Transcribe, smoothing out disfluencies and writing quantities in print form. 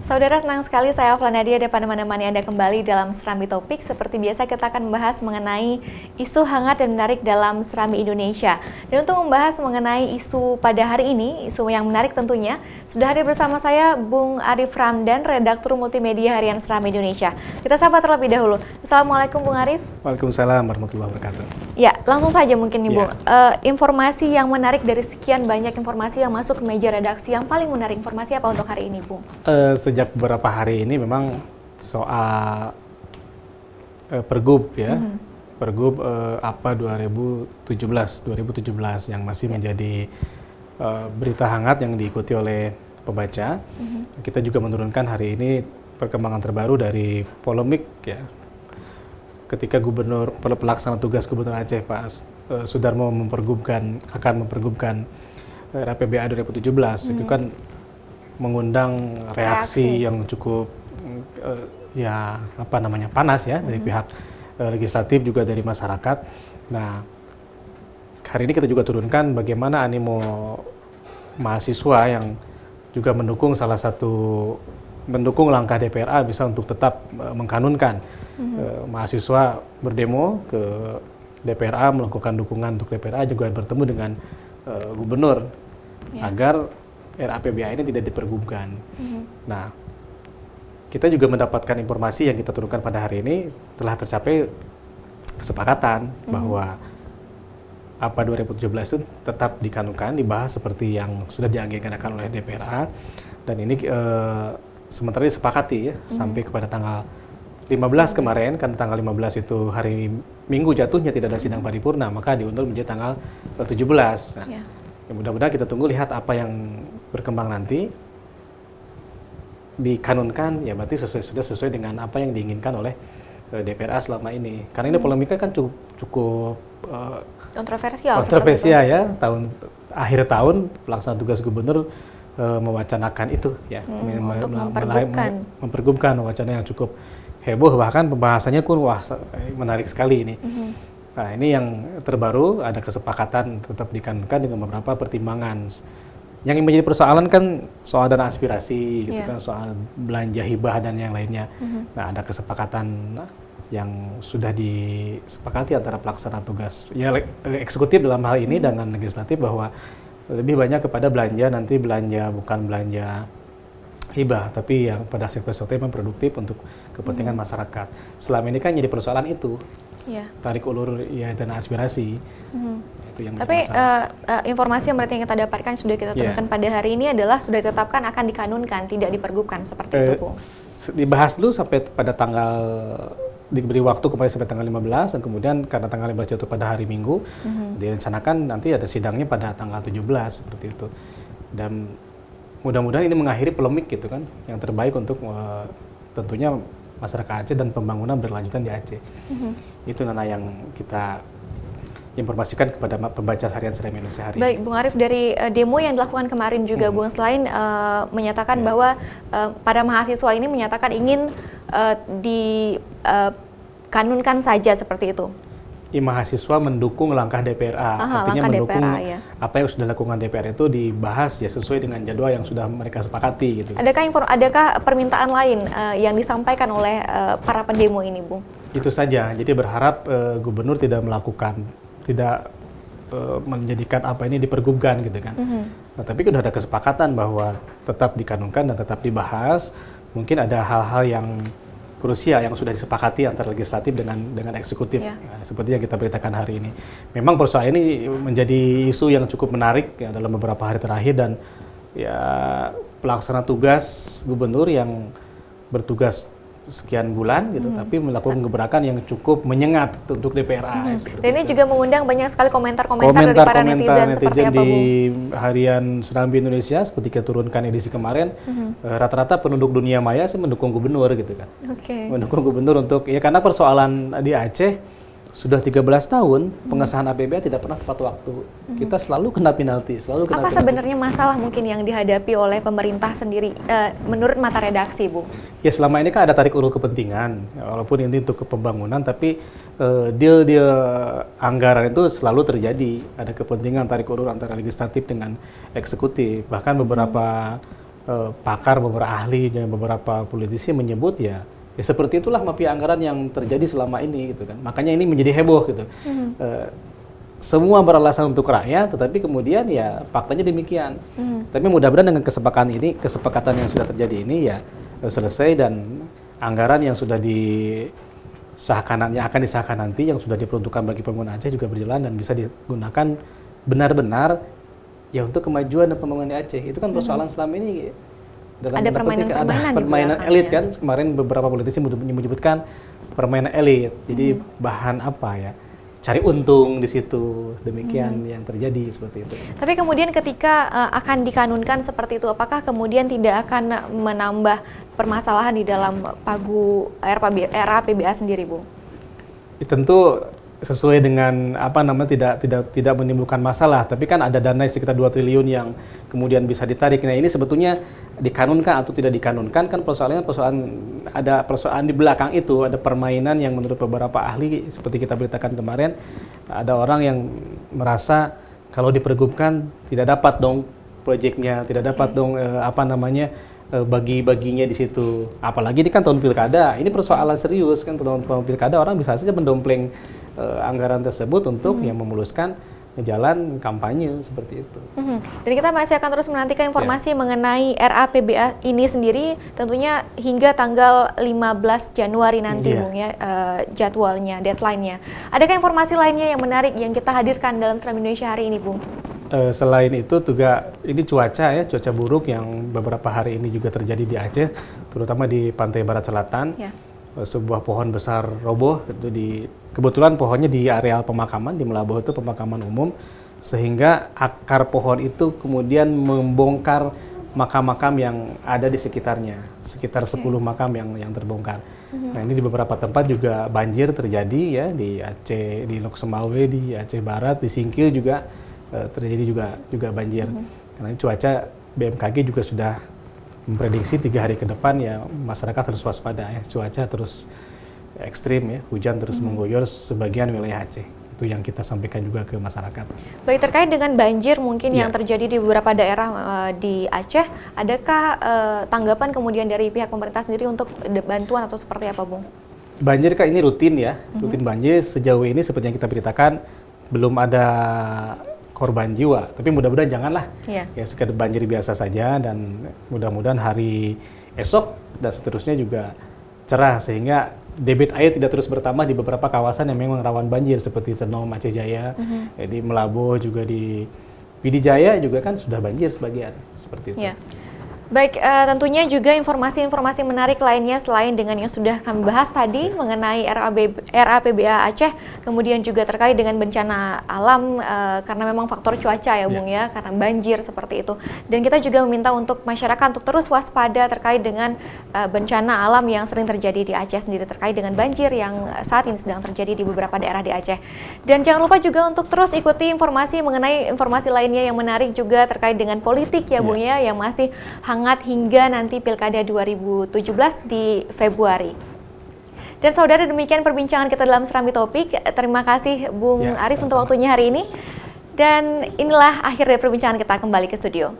Saudara, senang sekali saya Afla Nadia dapat menemani Anda kembali dalam Serambi Topik. Seperti biasa kita akan membahas mengenai isu hangat dan menarik dalam Serambi Indonesia. Dan untuk membahas mengenai isu pada hari ini, isu yang menarik tentunya, sudah hadir bersama saya Bung Arif Ramdan, Redaktur Multimedia Harian Serambi Indonesia. Kita sapa terlebih dahulu. Assalamualaikum Bung Arif. Waalaikumsalam warahmatullahi wabarakatuh. Ya, langsung saja mungkin nih Bung. Informasi yang menarik dari sekian banyak informasi yang masuk ke meja redaksi, yang paling menarik informasi apa untuk hari ini Bung? Sejak beberapa hari ini memang soal Pergub ya, Pergub APA 2017 yang masih menjadi berita hangat yang diikuti oleh pembaca. Kita juga menurunkan hari ini perkembangan terbaru dari polemik ya, ketika Gubernur pelaksana tugas Gubernur Aceh Pak Sudarmo akan mempergubkan RAPBA 2017 itu kan mengundang reaksi yang cukup panas ya dari pihak legislatif juga dari masyarakat. Nah, hari ini kita juga turunkan bagaimana animo mahasiswa yang juga mendukung langkah DPRA bisa untuk tetap mengkanunkan. Mahasiswa berdemo ke DPRA melakukan dukungan untuk DPRA, juga bertemu dengan gubernur agar RAPBA ini tidak dipergubkan. Nah, kita juga mendapatkan informasi yang kita turunkan pada hari ini telah tercapai kesepakatan bahwa APA 2017 itu tetap dikanunkan, dibahas seperti yang sudah diagendakan oleh DPRA, dan ini sementara disepakati ya sampai kepada tanggal 15 kemarin, kan tanggal 15 itu hari Minggu jatuhnya, tidak ada sidang paripurna, maka diundur menjadi tanggal 17. Nah, ya mudah-mudahan kita tunggu lihat apa yang berkembang nanti. Dikanunkan ya berarti sudah sesuai dengan apa yang diinginkan oleh DPRA selama ini. Karena ini polemiknya kan cukup kontroversial ya. Akhir tahun pelaksana tugas gubernur mewacanakan itu ya, untuk mempergubkan wacana yang cukup heboh, bahkan pembahasannya pun menarik sekali ini. Nah, ini yang terbaru, ada kesepakatan tetap dikanunkan dengan beberapa pertimbangan. Yang menjadi persoalan kan soal dana aspirasi gitu kan, soal belanja hibah dan yang lainnya. Nah, ada kesepakatan yang sudah disepakati antara pelaksana tugas ya eksekutif dalam hal ini dengan legislatif, bahwa lebih banyak kepada belanja bukan belanja hibah, tapi yang pada sektor yang produktif untuk kepentingan masyarakat. Selama ini kan jadi persoalan itu, tarik ulur ya dana aspirasi. Itu yang tapi informasi yang berarti yang kita dapatkan sudah kita turunkan pada hari ini adalah sudah ditetapkan akan dikanunkan, tidak dipergubkan seperti itu, Bung. Dibahas dulu sampai pada tanggal, diberi waktu kembali sampai tanggal 15, dan kemudian karena tanggal 15 jatuh pada hari Minggu, direncanakan nanti ada sidangnya pada tanggal 17 seperti itu. Dan mudah-mudahan ini mengakhiri polemik gitu kan, yang terbaik untuk tentunya masyarakat Aceh dan pembangunan berlanjutan di Aceh. Itu Nana yang kita informasikan kepada pembaca harian Serambi Indonesia hari ini. Baik, Bung Arif, dari demo yang dilakukan kemarin juga Bung, selain menyatakan bahwa para mahasiswa ini menyatakan ingin dikanunkan saja seperti itu. Mahasiswa mendukung langkah DPRA, artinya mendukung DPRA, apa yang sudah dilakukan DPR itu dibahas ya sesuai dengan jadwal yang sudah mereka sepakati gitu. Adakah permintaan lain yang disampaikan oleh para pendemo ini, Bung? Itu saja. Jadi berharap gubernur tidak menjadikan apa ini dipergubkan gitu kan. Nah, tapi sudah ada kesepakatan bahwa tetap dikanunkan dan tetap dibahas. Mungkin ada hal-hal yang krusial yang sudah disepakati antara legislatif dengan eksekutif, seperti yang kita beritakan hari ini. Memang persoalan ini menjadi isu yang cukup menarik ya, dalam beberapa hari terakhir, dan ya pelaksana tugas gubernur yang bertugas sekian bulan gitu, tapi melakukan gebrakan yang cukup menyengat untuk DPRA. Dan ini juga mengundang banyak sekali komentar-komentar dari para netizen seperti apa, Bung? Di harian Serambi Indonesia seperti kita turunkan edisi kemarin, rata-rata penduduk dunia maya sih mendukung gubernur gitu kan. Mendukung gubernur untuk, ya karena persoalan di Aceh sudah 13 tahun pengesahan APBA tidak pernah tepat waktu. Kita selalu kena penalti, Apa sebenarnya masalah mungkin yang dihadapi oleh pemerintah sendiri menurut mata redaksi, Bung? Ya selama ini kan ada tarik ulur kepentingan, ya, walaupun ini untuk pembangunan, tapi deal anggaran itu selalu terjadi. Ada kepentingan tarik ulur antara legislatif dengan eksekutif. Bahkan beberapa pakar, beberapa ahli dan beberapa politisi menyebut ya seperti itulah mafia anggaran yang terjadi selama ini gitu kan. Makanya ini menjadi heboh gitu. Semua beralasan untuk rakyat, tetapi kemudian ya faktanya demikian. Tapi mudah-mudahan dengan kesepakatan yang sudah terjadi ini ya selesai, dan anggaran yang sudah disahkan, yang akan disahkan nanti, yang sudah diperuntukkan bagi pembangunan Aceh juga berjalan dan bisa digunakan benar-benar ya untuk kemajuan dan pembangunan di Aceh. Itu kan persoalan selama ini dalam ada permainan elit kan. Kemarin beberapa politisi menyebutkan permainan elit. Jadi bahan apa ya? Cari untung di situ. Demikian yang terjadi seperti itu. Tapi kemudian ketika akan dikanunkan seperti itu, apakah kemudian tidak akan menambah permasalahan di dalam pagu RAPBA sendiri, Bung? Tentu sesuai dengan tidak menimbulkan masalah, tapi kan ada dana sekitar 2 triliun yang kemudian bisa ditarik. Nah, ini sebetulnya dikanunkan atau tidak dikanunkan kan ada persoalan di belakang itu, ada permainan yang menurut beberapa ahli seperti kita beritakan kemarin, ada orang yang merasa kalau dipergubkan tidak dapat dong proyeknya, tidak dapat dong bagi-baginya di situ. Apalagi ini kan tahun pilkada, ini persoalan serius kan, tahun pilkada orang bisa saja mendompleng anggaran tersebut untuk yang memuluskan jalan kampanye seperti itu. Dan kita masih akan terus menantikan informasi mengenai RAPBA ini sendiri, tentunya hingga tanggal 15 Januari nanti, Bung ya, jadwalnya, deadline-nya. Adakah informasi lainnya yang menarik yang kita hadirkan dalam Seram Indonesia hari ini, Bung? Selain itu juga ini cuaca buruk yang beberapa hari ini juga terjadi di Aceh, terutama di pantai barat selatan. Sebuah pohon besar roboh, kebetulan pohonnya di areal pemakaman, di Melabuh itu pemakaman umum, sehingga akar pohon itu kemudian membongkar makam-makam yang ada di sekitarnya, sekitar 10 makam yang terbongkar. Nah, ini di beberapa tempat juga banjir terjadi ya, di Aceh, di Lok Semawe, di Aceh Barat, di Singkil juga terjadi juga banjir. Karena ini cuaca, BMKG juga sudah memprediksi 3 hari ke depan ya masyarakat harus waspada ya, cuaca terus ekstrim ya, hujan terus mengguyur sebagian wilayah Aceh. Itu yang kita sampaikan juga ke masyarakat. Baik, terkait dengan banjir mungkin yang terjadi di beberapa daerah di Aceh, adakah tanggapan kemudian dari pihak pemerintah sendiri untuk bantuan atau seperti apa, Bung? Banjir kan ini rutin ya, rutin banjir. Sejauh ini seperti yang kita beritakan belum ada korban jiwa, tapi mudah-mudahan janganlah ya sekedar banjir biasa saja, dan mudah-mudahan hari esok dan seterusnya juga cerah sehingga debit air tidak terus bertambah di beberapa kawasan yang memang rawan banjir seperti Tenom, Aceh Jaya, di Melabuh juga di Pidijaya juga kan sudah banjir sebagian seperti itu. Baik, tentunya juga informasi-informasi menarik lainnya selain dengan yang sudah kami bahas tadi mengenai RAPBA Aceh, kemudian juga terkait dengan bencana alam karena memang faktor cuaca ya, Bung ya, karena banjir seperti itu. Dan kita juga meminta untuk masyarakat untuk terus waspada terkait dengan bencana alam yang sering terjadi di Aceh sendiri, terkait dengan banjir yang saat ini sedang terjadi di beberapa daerah di Aceh. Dan jangan lupa juga untuk terus ikuti informasi mengenai informasi lainnya yang menarik juga terkait dengan politik ya, Bung ya, yang masih hangat hingga nanti Pilkada 2017 di Februari. Dan saudara, demikian perbincangan kita dalam Serambi Topik. Terima kasih Bung Arif untuk waktunya hari ini. Dan inilah akhir dari perbincangan kita, kembali ke studio.